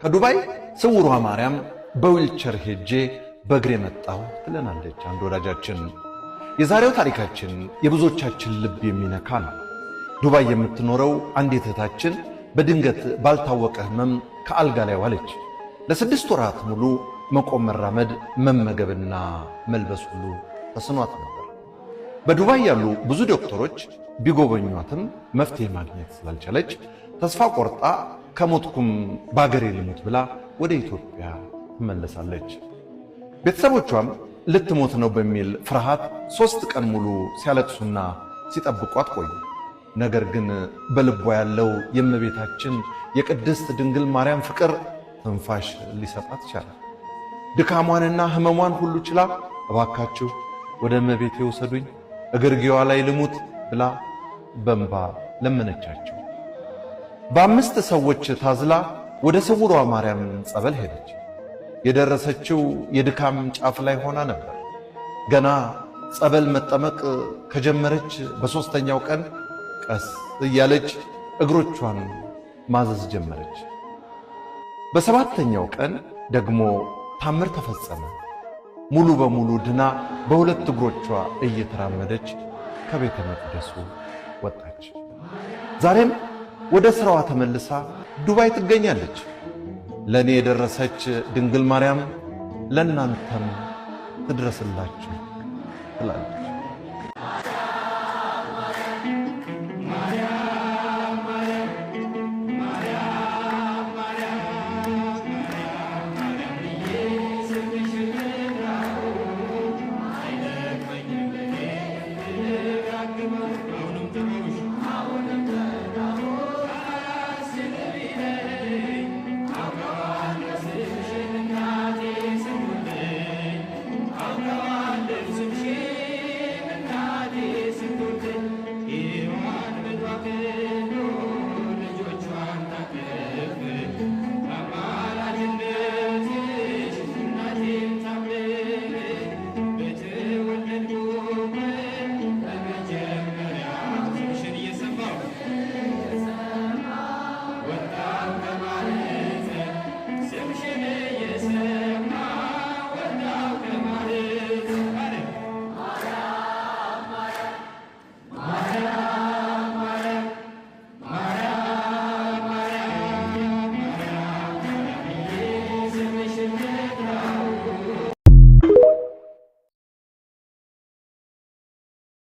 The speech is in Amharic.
ከዱባይ ስውሯ ማርያም በዊልቸር ሄጄ በእግሬ መጣሁ ትለናለች አንድ ወዳጃችን። የዛሬው ታሪካችን የብዙዎቻችን ልብ የሚነካ ነው። ዱባይ የምትኖረው አንዲት እህታችን በድንገት ባልታወቀ ህመም ከአልጋ ላይ ዋለች። ለ6 ወራት ሙሉ መቆም፣ መራመድ፣ መመገብና መልበስ ሁሉ ተስኗት ነበር። በዱባይ ያሉ ብዙ ዶክተሮች ቢጎበኟትም መፍትሄ ማግኘት ስላልቻለች ተስፋ ቆርጣ ከሞትኩም ባገሬ ልሙት ብላ ወደ ኢትዮጵያ ትመለሳለች። ቤተሰቦቿም ልትሞት ነው በሚል ፍርሃት 3 ቀን ሙሉ ሲያለቅሱና ሲጠብቋት ቆዩ። ነገር ግን በልቧ ያለው የእመቤታችን የቅድስት ድንግል ማርያም ፍቅር ትንፋሽ ሊሰጣት ቻለ። ድካሟንና ህመሟን ሁሉ ችላ እባካችሁ ወደ እመቤቴ ውሰዱኝ፣ እግርጌዋ ላይ ልሙት ብላ በእንባ ለመነቻቸው። በ5 ሰዎች ታዝላ ወደ ስውሯ ማርያም ጸበል ሄደች። የደረሰችው የድካም ጫፍ ላይ ሆና ነበር። ገና ጸበል መጠመቅ ከጀመረች በ3ኛው ቀን ቀስ እያለች እግሮቿን ማዘዝ ጀመረች። በ7ኛው ቀን ደግሞ ታምር ተፈጸመ። ሙሉ በሙሉ ድና በ2 እግሮቿ እየተራመደች ከቤተ መቅደሱ ወጣች። ዛሬም ወደ ሥራዋ ተመልሳ ዱባይ ትገኛለች። ለእኔ የደረሰች ድንግል ማርያም ለእናንተም ትድረስላችሁ ትላለች።